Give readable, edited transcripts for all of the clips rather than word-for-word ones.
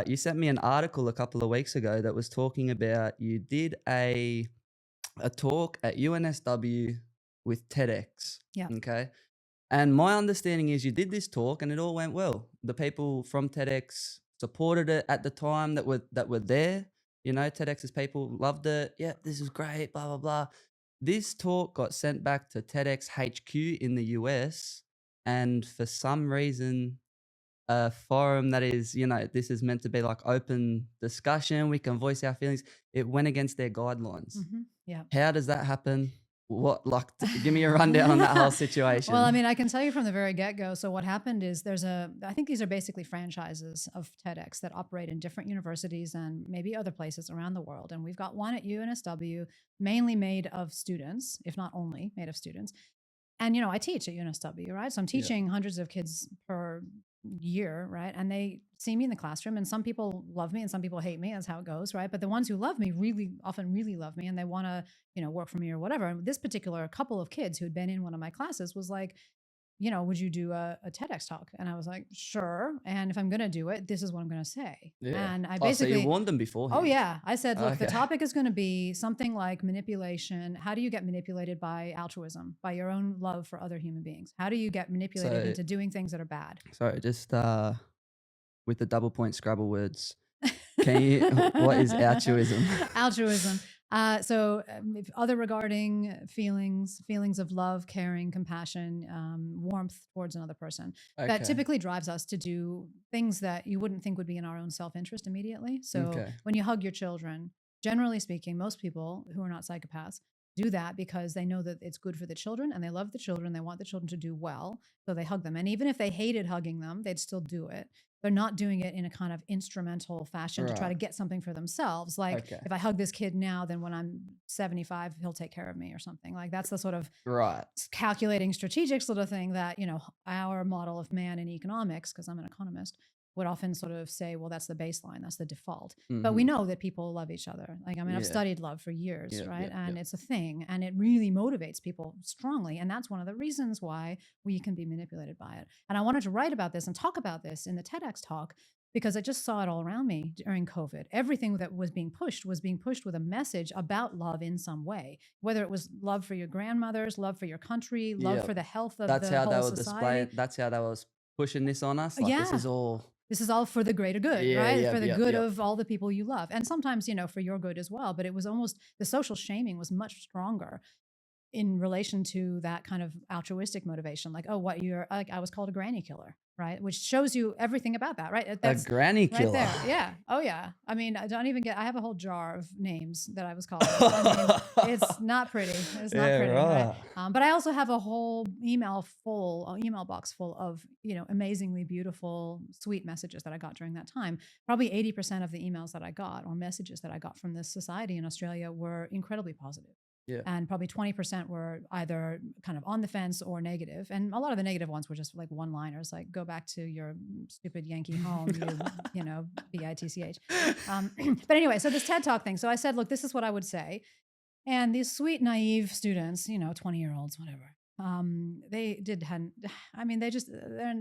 You sent me an article a couple of weeks ago that was talking about you did a talk at UNSW with TEDx. Yeah. Okay. And my understanding is you did this talk and it all went well. The people from TEDx supported it at the time that were there. You know, TEDx's people loved it. Yeah, this is great, blah, blah, blah. This talk got sent back to TEDx HQ in the US. And for some reason, a forum that is, this is meant to be like open discussion. We can voice our feelings. It went against their guidelines. Yeah. How does that happen? What, like, give me a rundown on that whole situation. Well, I mean, I can tell you from the very get-go. So what happened is I think these are basically franchises of TEDx that operate in different universities and maybe other places around the world. And we've got one at UNSW, mainly made of students, if not only made of students. And, I teach at UNSW, right? So I'm teaching hundreds of kids per year, right? And they see me in the classroom, and some people love me and some people hate me. That's how it goes, right? But the ones who love me really love me, and they want to, work for me or whatever. And this particular couple of kids who had been in one of my classes was like, would you do a TEDx talk? And I was like, sure. And if I'm going to do it, this is what I'm going to say. Yeah. And I So basically, you warned them beforehand. oh yeah. I said, look, the Okay. topic is going to be something like manipulation. How do you get manipulated by altruism, by your own love for other human beings? How do you get manipulated So- into doing things that are bad? Sorry, just with the double point Scrabble words. What is altruism? Altruism. If other regarding feelings of love, caring, compassion, warmth towards another person, Okay. that typically drives us to do things that you wouldn't think would be in our own self-interest immediately. So Okay. when you hug your children, generally speaking, most people who are not psychopaths do that because they know that it's good for the children and they love the children. They want the children to do well. So they hug them. And even if they hated hugging them, they'd still do it. They're not doing it in a kind of instrumental fashion to try to Right. get something for themselves. Like, Okay. if I hug this kid now, then when I'm 75, he'll take care of me or something. Like, that's the sort of Right. calculating strategic sort of thing that, our model of man in economics, because I'm an economist, would often sort of say, well, that's the baseline, that's the default. But we know that people love each other. Like, I mean, I've Yeah. studied love for years, Yeah, right? yeah, And yeah. it's a thing, and it really motivates people strongly. And that's one of the reasons why we can be manipulated by it. And I wanted to write about this and talk about this in the TEDx talk because I just saw it all around me during COVID. Everything that was being pushed with a message about love in some way, whether it was love for your grandmothers, love for your country, love Yeah. for the health of That's the how they whole were society. displaying. That's how they was pushing this on us. Like, this Yeah. is all. This is all for the greater good, Yeah, right? yeah, For the yeah, good yeah. of all the people you love. And sometimes, for your good as well. But it was almost, the social shaming was much stronger in relation to that kind of altruistic motivation. Like, oh, I was called a granny killer, right? Which shows you everything about that, right? A granny right killer. there. Yeah. Oh yeah. I mean, I have a whole jar of names that I was called. I mean, it's not pretty. It's not Yeah, pretty. Right? right. But I also have a whole email box full of, amazingly beautiful, sweet messages that I got during that time. Probably 80% of the emails that I got or messages that I got from this society in Australia were incredibly positive. Yeah. And probably 20% were either kind of on the fence or negative. And a lot of the negative ones were just like one-liners, like, go back to your stupid Yankee home, bitch. But anyway, so this TED Talk thing. So I said, look, this is what I would say. And these sweet, naive students, 20-year-olds, whatever,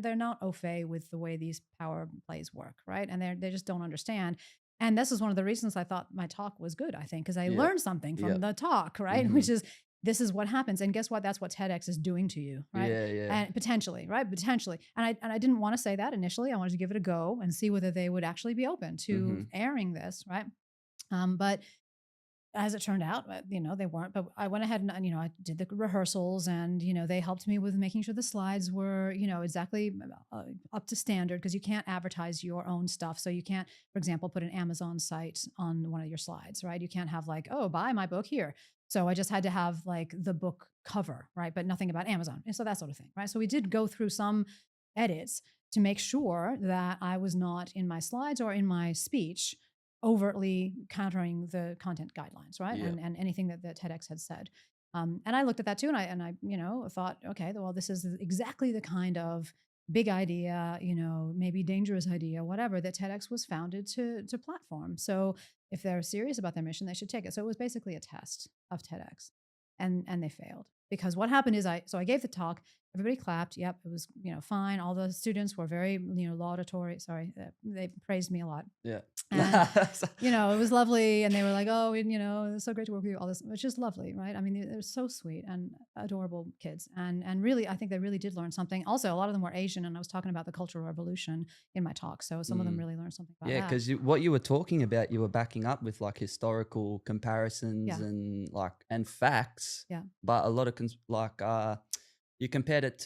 they're not au fait with the way these power plays work, right? And they just don't understand. And this is one of the reasons I thought my talk was good, I think, because I learned something from the talk, right? Which is, this is what happens. And guess what? That's what TEDx is doing to you, right? Yeah, yeah. And potentially, right? Potentially. And I didn't want to say that initially. I wanted to give it a go and see whether they would actually be open to airing this, right? But as it turned out, they weren't. But I went ahead and, I did the rehearsals, and, they helped me with making sure the slides were, exactly up to standard, because you can't advertise your own stuff. So you can't, for example, put an Amazon site on one of your slides, right? You can't have like, oh, buy my book here. So I just had to have like the book cover, right? But nothing about Amazon. And so that sort of thing, right? So we did go through some edits to make sure that I was not in my slides or in my speech overtly countering the content guidelines, right? Yeah. And anything that TEDx had said. And I looked at that too, and I thought, okay, well, this is exactly the kind of big idea, maybe dangerous idea, whatever, that TEDx was founded to platform. So if they're serious about their mission, they should take it. So it was basically a test of TEDx, and they failed. Because what happened is I gave the talk, Everybody clapped. Yep, it was fine. All the students were very laudatory. Sorry, they praised me a lot. Yeah. And it was lovely, and they were like, "Oh, and it's so great to work with you." All this, which is lovely, right? I mean, they're so sweet and adorable kids, and really, I think they really did learn something. Also, a lot of them were Asian, and I was talking about the Cultural Revolution in my talk, so some of them Mm. really learned something about Yeah, that. because what you were talking about, you were backing up with like historical comparisons Yeah, and facts. yeah, But a lot of you compared it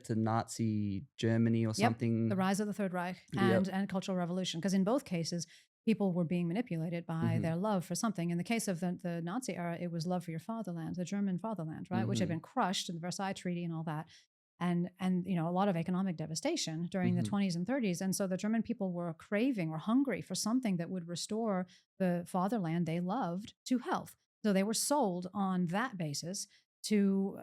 to Nazi Germany or yep. The something. rise of the Third Reich Yep. and Cultural Revolution, because in both cases, people were being manipulated by Mm-hmm. their love for something. In the case of the Nazi era, it was love for your fatherland, the German fatherland, right, which had Mm-hmm. been crushed in the Versailles Treaty and all that. And a lot of economic devastation during the Mm-hmm. 20s and 30s. And so the German people were craving or hungry for something that would restore the fatherland they loved to health. So they were sold on that basis to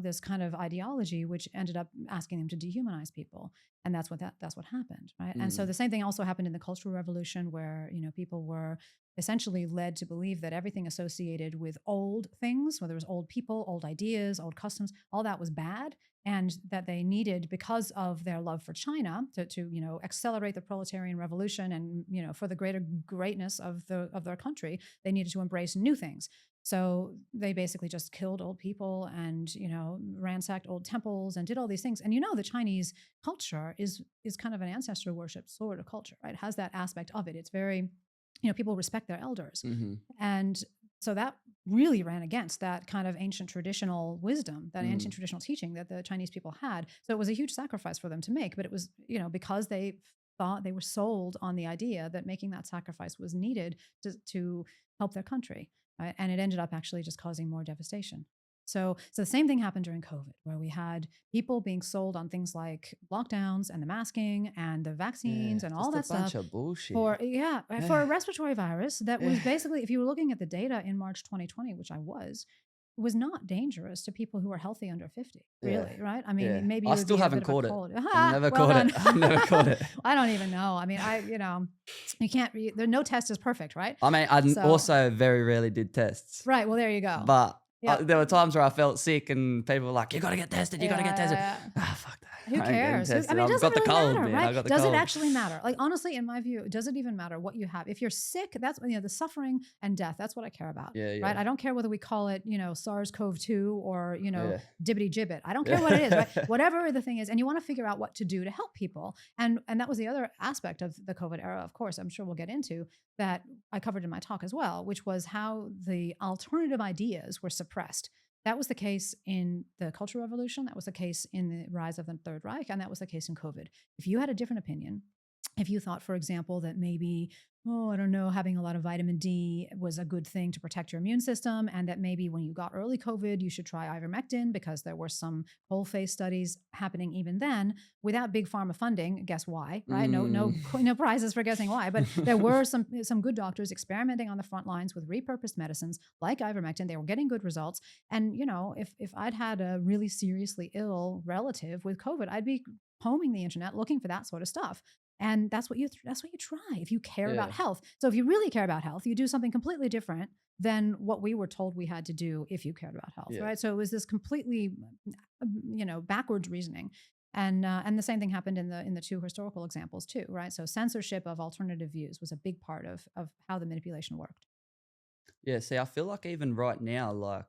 this kind of ideology, which ended up asking them to dehumanize people. And that's what happened, right? And so Mm. the same thing also happened in the Cultural Revolution, where people were essentially led to believe that everything associated with old things, whether it was old people, old ideas, old customs, all that was bad, and that they needed, because of their love for China, to accelerate the proletarian revolution, and for the greater greatness of their country, they needed to embrace new things. So they basically just killed old people and ransacked old temples and did all these things. And the Chinese culture is kind of an ancestor worship sort of culture, right? It has that aspect of it. It's very people respect their elders. Mm-hmm. And so that really ran against that kind of ancient traditional wisdom, that Mm. ancient traditional teaching that the Chinese people had. So it was a huge sacrifice for them to make, but it was, because they thought, they were sold on the idea that making that sacrifice was needed to help their country, right? And it ended up actually just causing more devastation. So the same thing happened during COVID, where we had people being sold on things like lockdowns and the masking and the vaccines Yeah, and all just a that stuff bunch of bullshit. for a Yeah. respiratory virus that was basically, if you were looking at the data in March 2020, which I was not dangerous to people who are healthy under 50, really, Yeah. right? I mean, Yeah. maybe I it would still be a haven't bit of a caught it. cold. I've never Well caught done. it. I've never caught it. I don't even know. I mean, you can't, no test is perfect, right? I mean, I So- also very rarely did tests. Right. Well, there you go. But Yep. there were times where I felt sick and people were like, "You got to get tested. You got to get tested." Yeah. Ah, fuck that. Who I ain't getting cares? I tested. mean, it I've doesn't got the really cold, matter, man. I right? got the Does cold. it actually matter? Like, honestly, in my view, does it even matter what you have? If you're sick, that's the suffering and death. That's what I care about. Yeah, yeah. Right? I don't care whether we call it, SARS-CoV-2 or, Yeah. dibbity gibbet. I don't care what it is, right? Whatever the thing is, and you want to figure out what to do to help people. And that was the other aspect of the COVID era, of course, I'm sure we'll get into, that I covered in my talk as well, which was how the alternative ideas were suppressed. That was the case in the Cultural Revolution. That was the case in the rise of the Third Reich. And that was the case in COVID. If you had a different opinion, if you thought, for example, that maybe, I don't know, having a lot of vitamin D was a good thing to protect your immune system, and that maybe when you got early COVID, you should try ivermectin because there were some whole face studies happening even then without big pharma funding. Guess why, right? No prizes for guessing why, but there were some good doctors experimenting on the front lines with repurposed medicines like ivermectin. They were getting good results. And, if I'd had a really seriously ill relative with COVID, I'd be combing the internet looking for that sort of stuff. And that's what you try if you care about health. So if you really care about health, you do something completely different than what we were told we had to do if you cared about health, right? So it was this completely, backwards reasoning. And the same thing happened in the two historical examples too, right? So censorship of alternative views was a big part of how the manipulation worked. Yeah, see, I feel like even right now, like,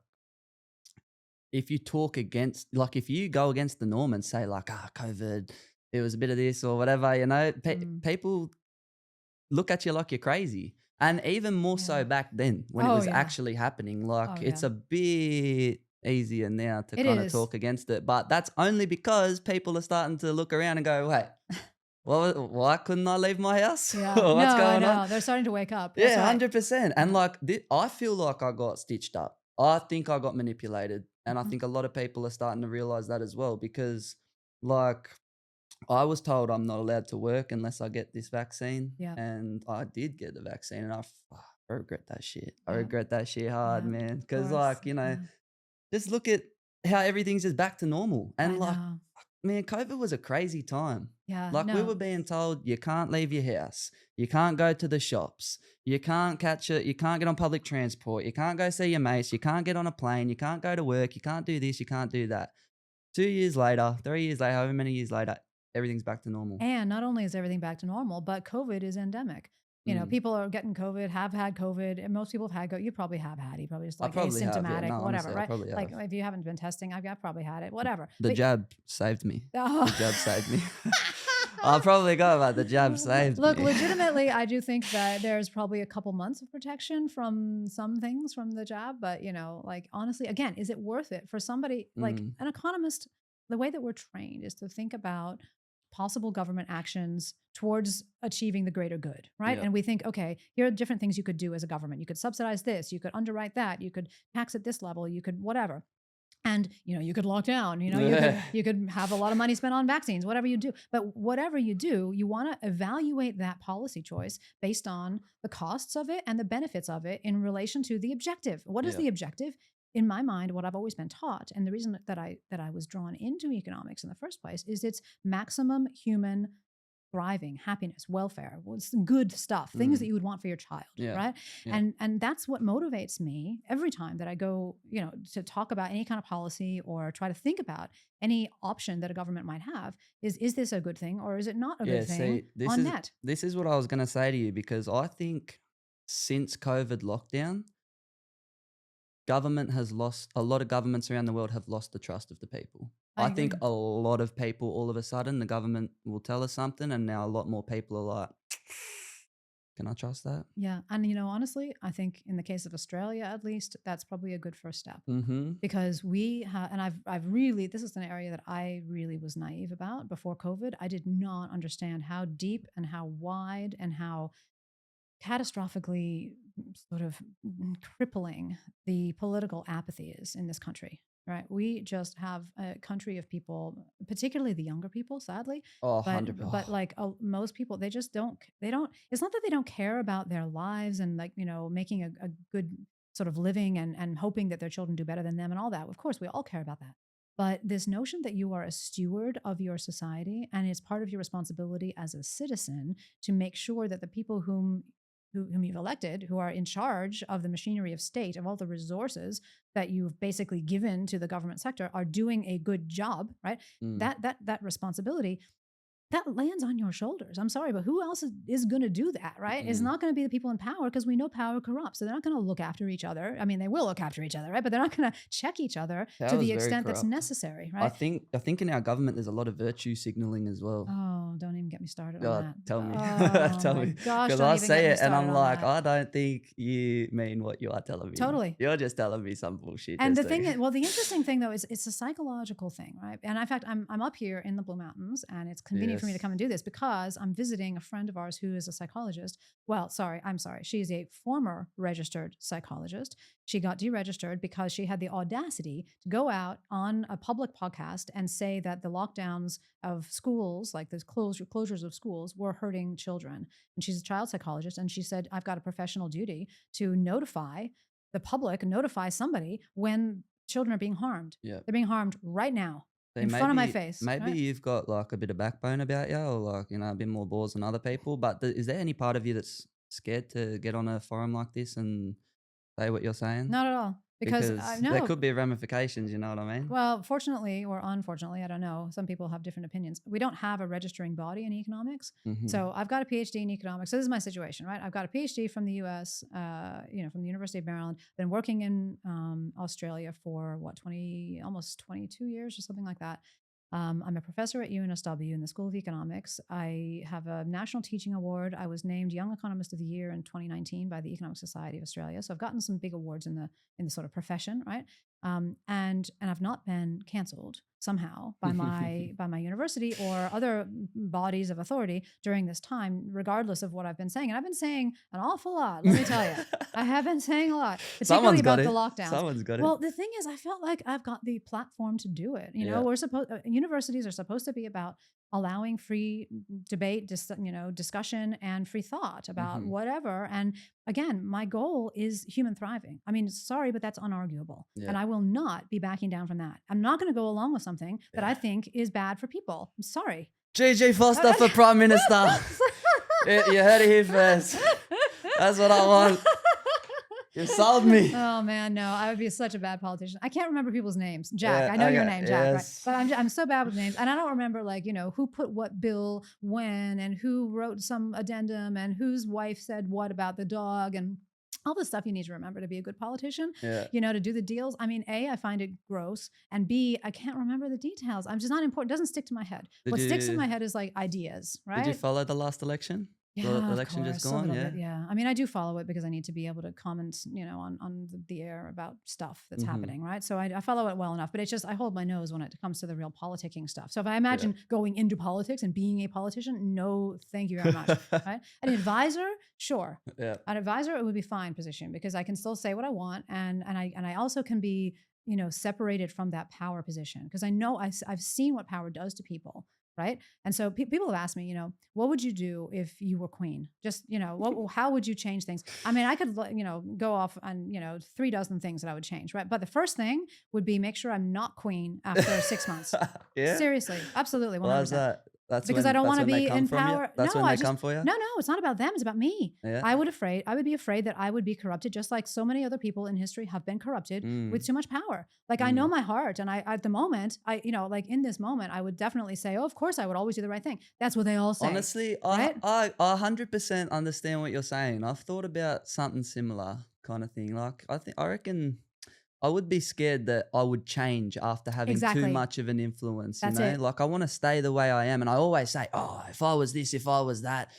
if you talk against, like, if you go against the norm and say, like, COVID, it was a bit of this or whatever, people look at you like you're crazy. And even more so back then when it was actually happening. Like, it's a bit easier now to kind of talk against it. But that's only because people are starting to look around and go, wait, why couldn't I leave my house? Yeah. What's going on? They're starting to wake up. That's 100%. And like, I feel like I got stitched up. I think I got manipulated. And I think a lot of people are starting to realize that as well, because like, I was told I'm not allowed to work unless I get this vaccine. Yeah. And I did get the vaccine, and I regret that shit. I Yeah. regret that shit hard, Yeah, man. of Because course. like, just look at how everything's just back to normal. And I like, know. Man, COVID was a crazy time. Yeah, Like, we no. were being told you can't leave your house, you can't go to the shops, you can't you can't get on public transport, you can't go see your mates, you can't get on a plane, you can't go to work, you can't do this, you can't do that. 2 years later, 3 years later, however many years later, everything's back to normal. And not only is everything back to normal, but COVID is endemic. You know, people are getting COVID, have had COVID, and most people have had COVID. You probably have had it. You probably just I like probably have, yeah. asymptomatic, No, whatever, honestly, I right? probably Like have. if you haven't been testing, I've probably had it, whatever. The But jab saved me. The oh. jab saved me. I'll probably go about the jab saved Look, me. legitimately, I do think that there's probably a couple months of protection from some things from the jab, but you know, like honestly, again, is it worth it for somebody like an economist? The way that we're trained is to think about possible government actions towards achieving the greater good, right? Yeah. And we think, okay, here are different things you could do as a government. You could subsidize this, you could underwrite that, you could tax at this level, you could whatever. And you know, you could lock down, you know, you could have a lot of money spent on vaccines, whatever you do. But whatever you do, you want to evaluate that policy choice based on the costs of it and the benefits of it in relation to the objective. What is the objective? In my mind, what I've always been taught, and the reason that I was drawn into economics in the first place, is it's maximum human thriving, happiness, welfare, good stuff, things that you would want for your child, right? Yeah. And that's what motivates me every time that I go, you know, to talk about any kind of policy or try to think about any option that a government might have. Is this a good thing or is it not a good thing on net? This is what I was going to say to you, because I think since COVID lockdown, a lot of governments around the world have lost the trust of the people. I think a lot of people, all of a sudden, the government will tell us something, and now a lot more people are like, can I trust that? Yeah. And, you know, honestly, I think in the case of Australia, at least, that's probably a good first step. Mm-hmm. Because we have, and I've really, this is an area that I really was naive about before COVID. I did not understand how deep and how wide and how catastrophically sort of crippling the political apathy is in this country, right? We just have a country of people, particularly the younger people, sadly. Oh, but 100%. but like most people, they just don't. It's not that they don't care about their lives and like, you know, making a good sort of living and hoping that their children do better than them and all that. Of course, we all care about that. But this notion that you are a steward of your society and it's part of your responsibility as a citizen to make sure that the people whom you've elected, who are in charge of the machinery of state, of all the resources that you've basically given to the government sector, are doing a good job, right? That responsibility, that lands on your shoulders. I'm sorry, but who else is going to do that, right? It's not going to be the people in power, because we know power corrupts. So they're not going to look after each other. I mean, they will look after each other, right? But they're not going to check each other to the extent that's necessary, right? I think in our government there's a lot of virtue signaling as well. Oh, don't even get me started on that. Tell me. Oh, Tell my me. gosh, Because don't I even say get me it and I'm started on like, that. I don't think you mean what you are telling me. Totally. You're just telling me some bullshit. And the thing is, well, the interesting thing though is it's a psychological thing, right? And in fact, I'm up here in the Blue Mountains, and it's convenient for me to come and do this because I'm visiting a friend of ours who is a psychologist. Well, I'm sorry. She's a former registered psychologist. She got deregistered because she had the audacity to go out on a public podcast and say that the lockdowns of schools, like the closures of schools, were hurting children. And she's a child psychologist. And she said, I've got a professional duty to notify the public, notify somebody when children are being harmed. Yeah. They're being harmed right now. So in front of my face. Maybe you've got like a bit of backbone about you, or like, you know, a bit more balls than other people. But is there any part of you that's scared to get on a forum like this and say what you're saying? Not at all. Because no. There could be ramifications, you know what I mean? Well, fortunately or unfortunately, I don't know. Some people have different opinions. We don't have a registering body in economics. So I've got a PhD in economics. So this is my situation, right? I've got a PhD from the US, you know, from the University of Maryland. Been working in Australia for almost 22 years or something like that. I'm a professor at UNSW in the School of Economics. I have a national teaching award. I was named Young Economist of the Year in 2019 by the Economic Society of Australia. So I've gotten some big awards in the sort of profession, right? And I've not been canceled somehow by my university or other bodies of authority during this time, regardless of what I've been saying. And I've been saying an awful lot, let me tell you. I have been saying a lot, particularly about the lockdowns. Someone's got it. Well, the thing is, I felt like I've got the platform to do it. You know, universities are supposed to be about allowing free debate, discussion, and free thought about whatever. And again, my goal is human thriving. I mean, sorry, but that's unarguable. And I will not be backing down from that. I'm not going to go along with something that I think is bad for people. I'm sorry. Gigi Foster for Prime Minister. You heard it here first. That's what I want. You sold me. Oh man, no, I would be such a bad politician. I can't remember people's names. Jack, I know your name, Jack, yes. Right? But I'm so bad with names, and I don't remember who put what bill when, and who wrote some addendum, and whose wife said what about the dog, and all the stuff you need to remember to be a good politician. To do the deals. I mean, A, I find it gross, and B, I can't remember the details. I'm just not important. It doesn't stick to my head. What sticks in my head is like ideas, right? Did you follow the last election? Yeah, the election just gone. Yeah. I mean, I do follow it because I need to be able to comment, on the air about stuff that's happening, right? So I follow it well enough, but it's just I hold my nose when it comes to the real politicking stuff. So if I imagine going into politics and being a politician, no, thank you very much. Right? An advisor, sure. Yeah. An advisor, it would be fine position because I can still say what I want, and I also can be separated from that power position because I know I've seen what power does to people. Right. And so people have asked me, what would you do if you were queen? Just, how would you change things? I mean, I could, go off on, 36 things that I would change. Right. But the first thing would be make sure I'm not queen after 6 months. Yeah. Seriously. Absolutely. 100%. Why is that? Because I don't want to be in power. That's when they come for you? No, it's not about them. It's about me. Yeah. I would be afraid that I would be corrupted just like so many other people in history have been corrupted with too much power. Like I know my heart. And at the moment, in this moment, I would definitely say, oh, of course I would always do the right thing. That's what they all say. Honestly, right? I 100% understand what you're saying. I've thought about something similar kind of thing. Like I reckon I would be scared that I would change after having too much of an influence. That's it. Like I want to stay the way I am. And I always say, oh, if I was this, if I was that,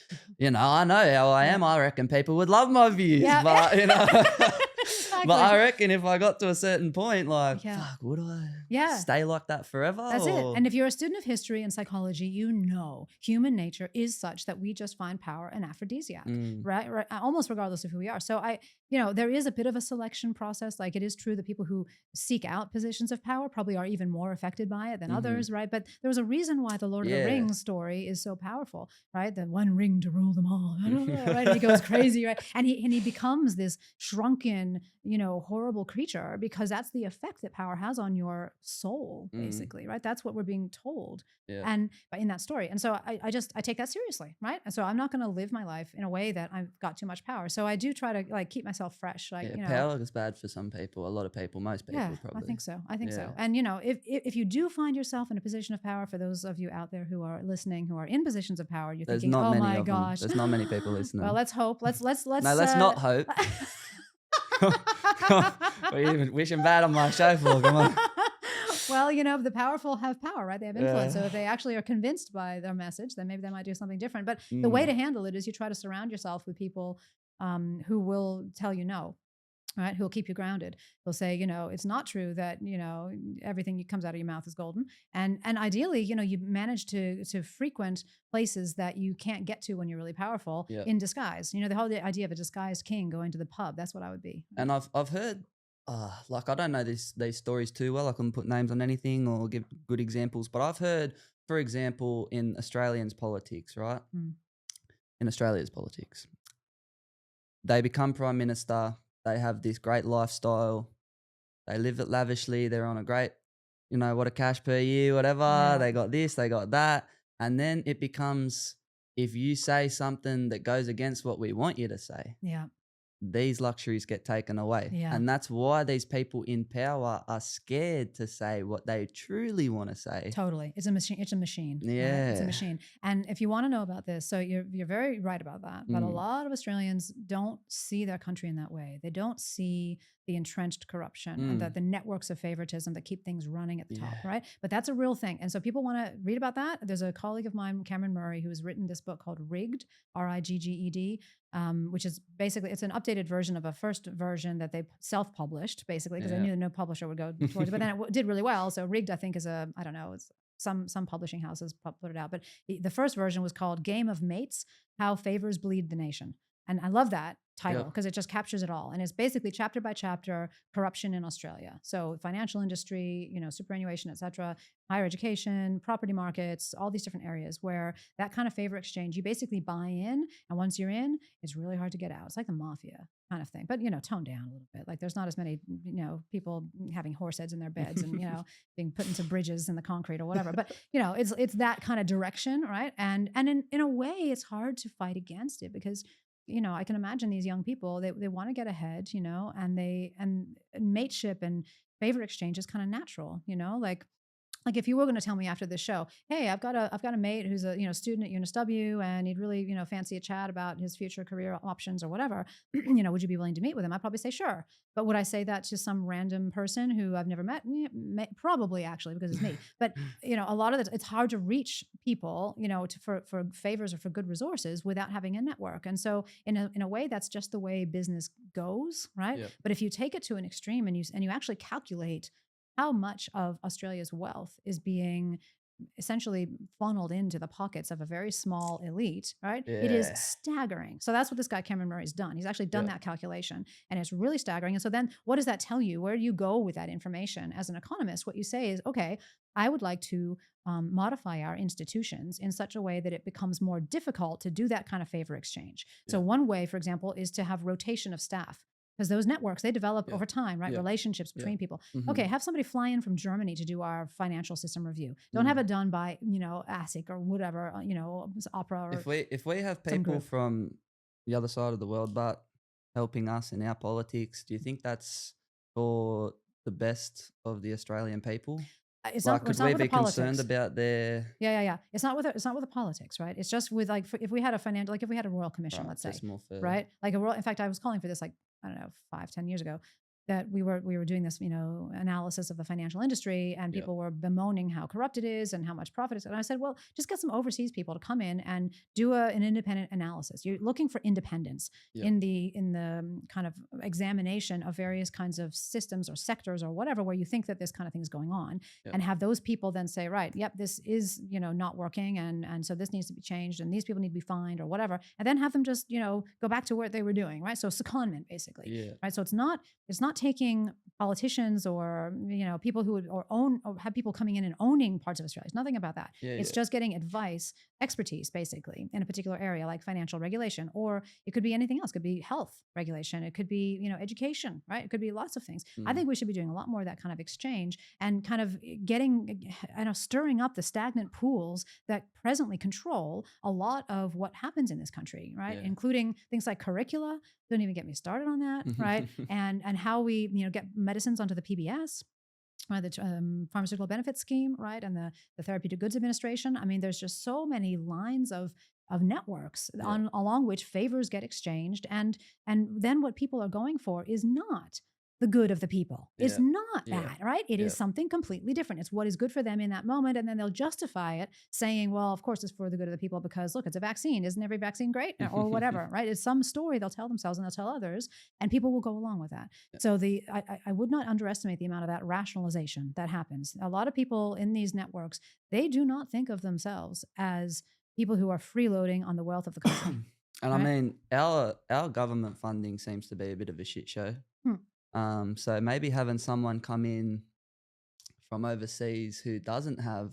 I know how I am. I reckon people would love my views. Yeah. But, Exactly. But I reckon if I got to a certain point, fuck, would I stay like that forever? That's it. And if you're a student of history and psychology, human nature is such that we just find power an aphrodisiac, right? Almost regardless of who we are. So there is a bit of a selection process. Like it is true that people who seek out positions of power probably are even more affected by it than others, right? But there's a reason why the Lord of the Rings story is so powerful, right? The one ring to rule them all, right? And he goes crazy, right? And he becomes this shrunken, horrible creature because that's the effect that power has on your soul, basically, right? That's what we're being told. And in that story. And so I take that seriously, right? And so I'm not going to live my life in a way that I've got too much power. So I do try to keep myself fresh. Power is bad for some people, a lot of people, most people probably. I think so. And if you do find yourself in a position of power, for those of you out there who are listening, who are in positions of power, you're thinking, oh my gosh. There's not many people listening. Well, let's hope. Let's No, let's not hope. What are you even wishing bad on my show for? Come on. Well, the powerful have power, right? They have influence. So if they actually are convinced by their message, then maybe they might do something different. But the way to handle it is you try to surround yourself with people who will tell you no. Right, who will keep you grounded. They'll say, it's not true that everything that comes out of your mouth is golden, and ideally, you manage to frequent places that you can't get to when you're really powerful in disguise. The whole idea of a disguised king going to the pub. That's what I would be. And I've heard, I don't know these stories too well. I couldn't put names on anything or give good examples, but I've heard, for example, in Australians politics, right? In Australia's politics, they become prime minister. They have this great lifestyle. They live it lavishly. They're on a great, what a cash per year, whatever. Yeah. They got this, they got that. And then it becomes, if you say something that goes against what we want you to say, these luxuries get taken away. Yeah. And that's why these people in power are scared to say what they truly want to say. Totally. It's a machine. It's a machine. Yeah. Right? It's a machine. And if you want to know about this, so you're very right about that. But a lot of Australians don't see their country in that way. They don't see the entrenched corruption and the networks of favoritism that keep things running at the top, right? But that's a real thing. And so people want to read about that. There's a colleague of mine, Cameron Murray, who has written this book called Rigged, Rigged, which is basically, it's an updated version of a first version that they self-published, basically, because I knew that no publisher would go towards it. But then it did really well. So Rigged, I think, is it's some publishing houses put it out. But the first version was called Game of Mates, How Favors Bleed the Nation. And I love that title Yep. because it just captures it all. And it's basically chapter by chapter corruption in Australia. So financial industry, superannuation, et cetera, higher education, property markets, all these different areas where that kind of favor exchange, you basically buy in. And once you're in, it's really hard to get out. It's like the mafia kind of thing, but tone down a little bit. Like there's not as many, people having horse heads in their beds and, being put into bridges in the concrete or whatever. But, it's that kind of direction. Right. And in a way it's hard to fight against it because I can imagine these young people, they want to get ahead, and mateship and favor exchange is kind of natural, like if you were going to tell me after this show, hey, I've got a mate who's a student at UNSW and he'd really fancy a chat about his future career options or whatever, would you be willing to meet with him? I'd probably say sure. But would I say that to some random person who I've never met? Probably, actually, because it's me. But a lot of it's hard to reach people for favors or for good resources without having a network. And so in a way, that's just the way business goes, right? Yep. But if you take it to an extreme and you actually calculate how much of Australia's wealth is being essentially funneled into the pockets of a very small elite, right? It is Yeah. staggering. So that's what this guy Cameron Murray's done. He's actually done Yeah. that calculation, and it's really staggering. And so then what does that tell you? Where do you go with that information? As an economist, what you say is, okay, I would like to modify our institutions in such a way that it becomes more difficult to do that kind of favor exchange. So Yeah. one way, for example, is to have rotation of staff. Because those networks, they develop Yeah. over time, right? Yeah. Relationships Yeah. between people. Mhm. Okay, have somebody fly in from Germany to do our financial system review. Don't have it done by, ASIC or whatever, Opera or If we have some people group. from the other side of the world, but helping us in our politics, do you think that's for the best of the Australian people? It's Like, not. could It's not we with the be concerned politics. about their Yeah. It's not with. It's not with the politics, right? It's just with if we had a financial, like if we had a royal commission, right? let's say, Just more for right? Like a royal. In fact, I was calling for this like I don't know 5-10 years ago. That we were doing this analysis of the financial industry, and Yeah. people were bemoaning how corrupt it is and how much profit it's. And I said, well, just get some overseas people to come in and do an independent analysis. You're looking for independence Yeah. in the kind of examination of various kinds of systems or sectors or whatever where you think that this kind of thing is going on, Yeah. and have those people then say, right, yep, this is not working, and so this needs to be changed, and these people need to be fined or whatever, and then have them just go back to what they were doing, right? So secondment, basically. Yeah. Right. So it's not taking politicians or people who would or have people coming in and owning parts of Australia. It's nothing about that. Yeah. It's Yeah. just getting advice, expertise, basically, in a particular area like financial regulation, or it could be anything else. It could be health regulation. It could be education. Right. It could be lots of things. I think we should be doing a lot more of that kind of exchange and kind of getting stirring up the stagnant pools that presently control a lot of what happens in this country. Right. Yeah. Including things like curricula. Don't even get me started on that, right? and how we get medicines onto the PBS, the pharmaceutical benefits scheme, right, and the Therapeutic Goods Administration. I mean, there's just so many lines of networks along which favors get exchanged, and then what people are going for is not the good of the people. It's not that, right? It is something completely different. It's what is good for them in that moment, and then they'll justify it saying, well, of course it's for the good of the people because look, it's a vaccine. Isn't every vaccine great? Or whatever, right? It's some story they'll tell themselves and they'll tell others, and people will go along with that. So I would not underestimate the amount of that rationalization that happens. A lot of people in these networks, they do not think of themselves as people who are freeloading on the wealth of the country. And right? I mean, our government funding seems to be a bit of a shit show. So maybe having someone come in from overseas who doesn't have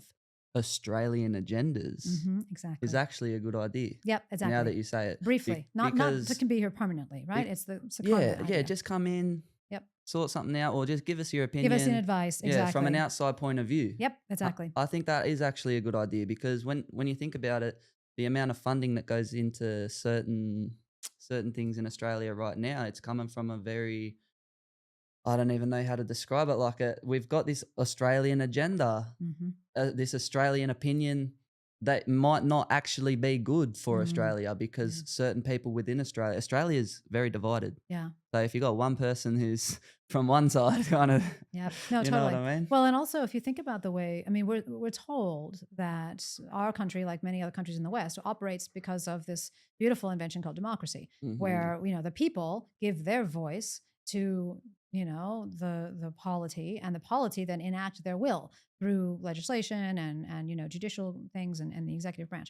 Australian agendas Exactly. is actually a good idea. Yep, exactly. Now that you say it. Briefly, not to be here permanently, right? It's the yeah, just come in. Yep. Sort something out, or just give us your opinion. Give us an advice. Exactly. Yeah, from an outside point of view. Yep, exactly. I think that is actually a good idea because when you think about it, the amount of funding that goes into certain things in Australia right now, it's coming from a very, I don't even know how to describe it. Like we've got this Australian agenda, this Australian opinion that might not actually be good for Australia because certain people within Australia is very divided. Yeah. So if you got one person who's from one side, kind of, yeah, no, you totally. know what I mean? Well, and also if you think about the way, I mean, we're told that our country, like many other countries in the West, operates because of this beautiful invention called democracy, where the people give their voice to the polity, and the polity then enact their will through legislation and judicial things and the executive branch.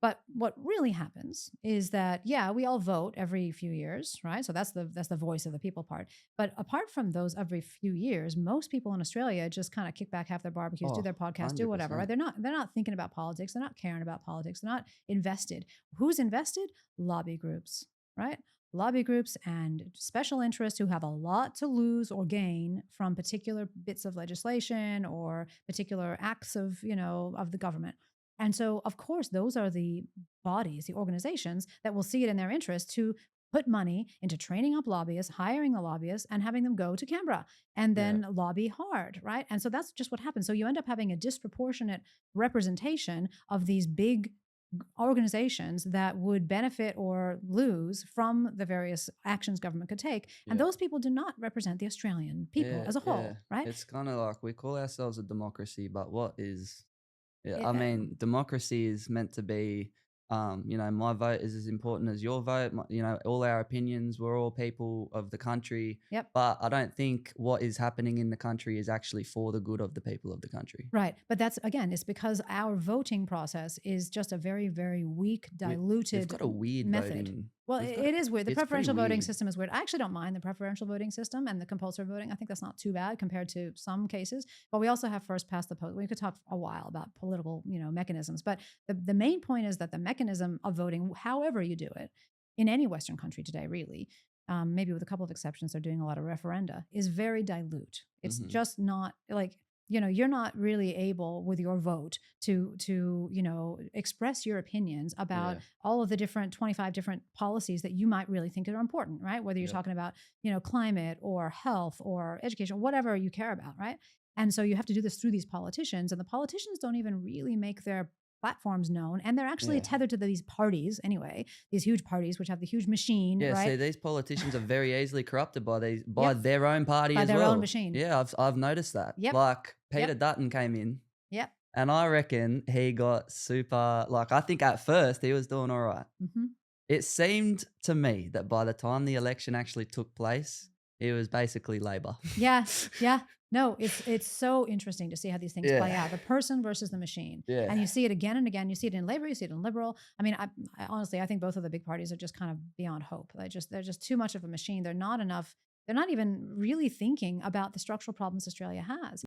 But what really happens is that, yeah, we all vote every few years, right? So that's the voice of the people part. But apart from those every few years, most people in Australia just kind of kick back, have their barbecues, do Oh, their podcast, do whatever, right? 100%. They're not thinking about politics. They're not caring about politics. They're not invested. Who's invested? Lobby groups, right? Lobby groups and special interests who have a lot to lose or gain from particular bits of legislation or particular acts of, of the government. And so, of course, those are the bodies, the organizations that will see it in their interest to put money into training up lobbyists, hiring the lobbyists, and having them go to Canberra and Yeah. then lobby hard, right? And so that's just what happens. So you end up having a disproportionate representation of these big organizations that would benefit or lose from the various actions government could take. And Yeah. those people do not represent the Australian people Yeah. as a Yeah. whole, right? It's kind of like we call ourselves a democracy, but what is yeah, It, I mean, democracy is meant to be, my vote is as important as your vote. All our opinions, we're all people of the country. yep. But I don't think what is happening in the country is actually for the good of the people of the country. Right. But that's, again, it's because our voting process is just a very, very weak, diluted We've got a weird method. voting. Well, it is weird. The it's pretty preferential voting weird. system is weird. I actually don't mind the preferential voting system and the compulsory voting. I think that's not too bad compared to some cases. But we also have first past the post. We could talk a while about political, mechanisms. But the main point is that the mechanism of voting, however you do it, in any Western country today, really, maybe with a couple of exceptions, they're doing a lot of referenda, is very dilute. It's just not like, you're not really able with your vote to express your opinions about all of the different 25 different policies that you might really think are important, right? Whether you're talking about, climate or health or education, whatever you care about, right? And so you have to do this through these politicians, and the politicians don't even really make their platforms known, and they're actually tethered to these parties anyway, these huge parties which have the huge machine, Yeah, right? see, these politicians are very easily corrupted by their own party By as their well. own machine. Yeah, I've noticed that. Yep. Like Peter Dutton came in, Yep. and I reckon he got super. Like I think at first he was doing all right. It seemed to me that by the time the election actually took place, it was basically Labor. Yeah. No, it's so interesting to see how these things play out. The person versus the machine. Yeah. And you see it again and again. You see it in Labor, you see it in Liberal. I mean, I honestly, I think both of the big parties are just kind of beyond hope. They're just too much of a machine. They're not even really thinking about the structural problems Australia has.